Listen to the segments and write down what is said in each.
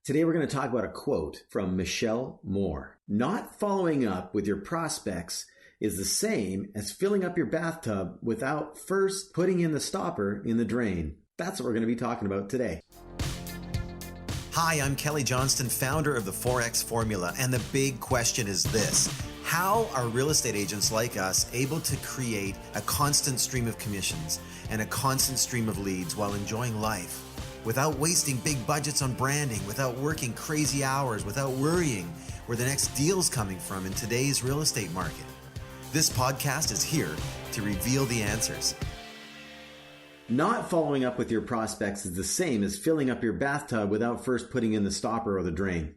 Today we're going to talk about a quote from Michelle Moore. Not following up with your prospects is the same as filling up your bathtub without first putting in the stopper in the drain. That's what we're going to be talking about today. Hi, I'm Kelly Johnston, founder of the Forex Formula, and the big question is this. How are real estate agents like us able to create a constant stream of commissions and a constant stream of leads while enjoying life without wasting big budgets on branding, without working crazy hours, without worrying where the next deal's coming from in today's real estate market? This podcast is here to reveal the answers. Not following up with your prospects is the same as filling up your bathtub without first putting in the stopper or the drain.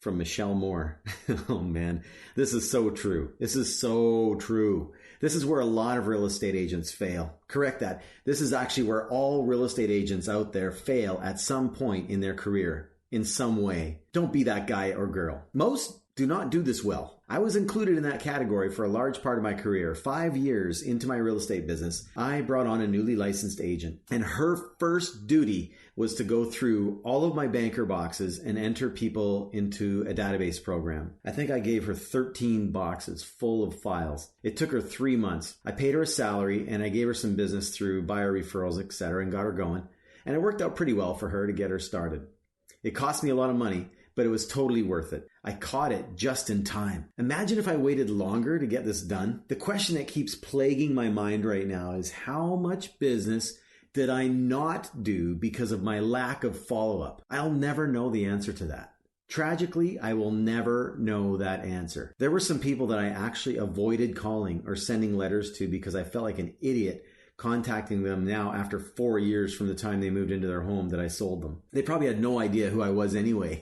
From Michelle Moore. Oh man, this is so true. This is so true. This is where a lot of real estate agents fail. Correct that. This is actually where all real estate agents out there fail at some point in their career, in some way. Don't be that guy or girl. Most do not do this well. I was included in that category for a large part of my career. 5 years into my real estate business, I brought on a newly licensed agent, and her first duty was to go through all of my banker boxes and enter people into a database program. I think I gave her 13 boxes full of files. It took her 3 months. I paid her a salary and I gave her some business through buyer referrals, etc., and got her going. And it worked out pretty well for her to get her started. It cost me a lot of money, but it was totally worth it. I caught it just in time. Imagine if I waited longer to get this done. The question that keeps plaguing my mind right now is how much business did I not do because of my lack of follow-up? I'll never know the answer to that. Tragically, I will never know that answer. There were some people that I actually avoided calling or sending letters to because I felt like an idiot contacting them now after 4 years from the time they moved into their home that I sold them. They probably had no idea who I was anyway.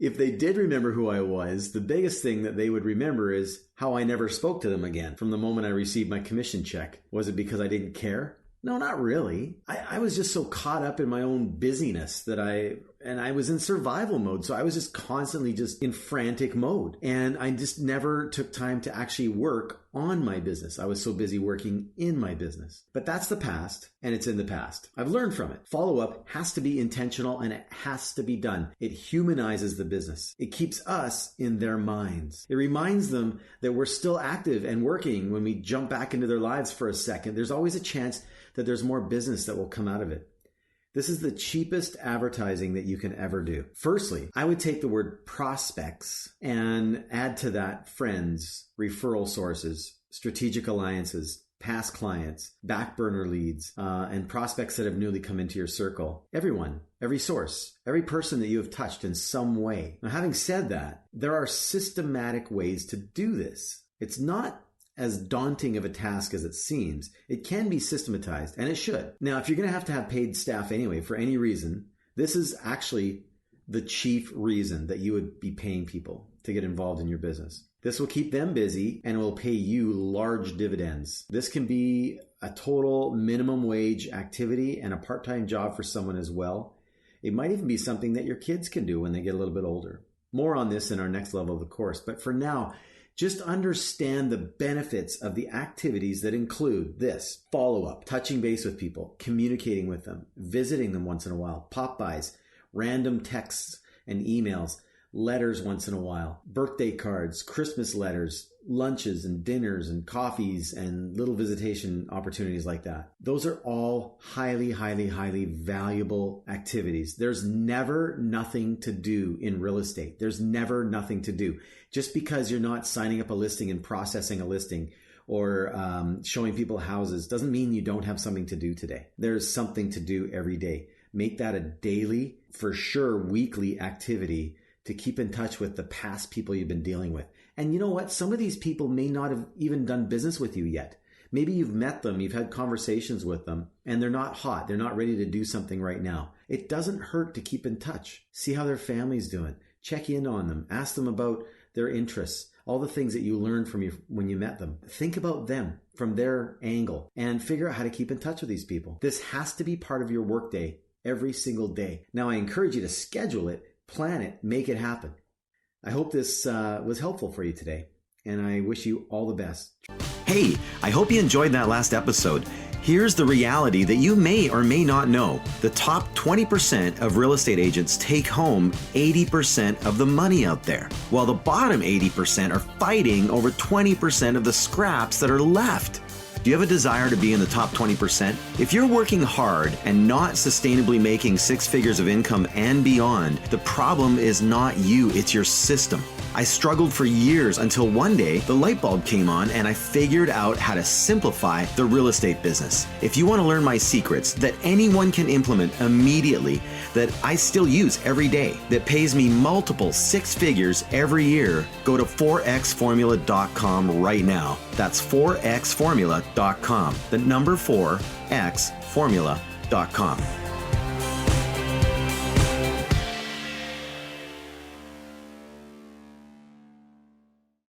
If they did remember who I was, the biggest thing that they would remember is how I never spoke to them again from the moment I received my commission check. Was it because I didn't care? No, not really. I was just so caught up in my own busyness that I was in survival mode. So I was just constantly just in frantic mode. And I just never took time to actually work on my business. I was so busy working in my business. But that's the past, and it's in the past. I've learned from it. Follow-up has to be intentional and it has to be done. It humanizes the business. It keeps us in their minds. It reminds them that we're still active and working when we jump back into their lives for a second. There's always a chance that there's more business that will come out of it. This is the cheapest advertising that you can ever do. Firstly, I would take the word prospects and add to that friends, referral sources, strategic alliances, past clients, back burner leads, and prospects that have newly come into your circle. Everyone, every source, every person that you have touched in some way. Now, having said that, there are systematic ways to do this. It's not as daunting of a task as it seems. It can be systematized, and it should. Now, if you're going to have paid staff anyway, for any reason, this is actually the chief reason that you would be paying people to get involved in your business. This will keep them busy and will pay you large dividends. This can be a total minimum wage activity and a part-time job for someone as well. It might even be something that your kids can do when they get a little bit older. More on this in our next level of the course. But for now, just understand the benefits of the activities that include this: follow-up, touching base with people, communicating with them, visiting them once in a while, pop-bys, random texts and emails, letters once in a while, birthday cards, Christmas letters, lunches and dinners and coffees and little visitation opportunities like that. Those are all highly, highly, highly valuable activities. There's never nothing to do in real estate. There's never nothing to do. Just because you're not signing up a listing and processing a listing or showing people houses doesn't mean you don't have something to do today. There's something to do every day. Make that a daily, for sure weekly activity to keep in touch with the past people you've been dealing with. And you know what? Some of these people may not have even done business with you yet. Maybe you've met them, you've had conversations with them, and they're not hot. They're not ready to do something right now. It doesn't hurt to keep in touch. See how their family's doing. Check in on them. Ask them about their interests, all the things that you learned from when you met them. Think about them from their angle and figure out how to keep in touch with these people. This has to be part of your workday every single day. Now, I encourage you to schedule it, plan it, make it happen. I hope this was helpful for you today. and I wish you all the best. Hey, I hope you enjoyed that last episode. Here's the reality that you may or may not know. The top 20% of real estate agents take home 80% of the money out there, while the bottom 80% are fighting over 20% of the scraps that are left. Do you have a desire to be in the top 20%? If you're working hard and not sustainably making 6 figures of income and beyond, the problem is not you, it's your system. I struggled for years until one day the light bulb came on and I figured out how to simplify the real estate business. If you want to learn my secrets that anyone can implement immediately, that I still use every day, that pays me multiple 6 figures every year, go to 4xformula.com right now. That's 4xformula.com. The number 4xformula.com.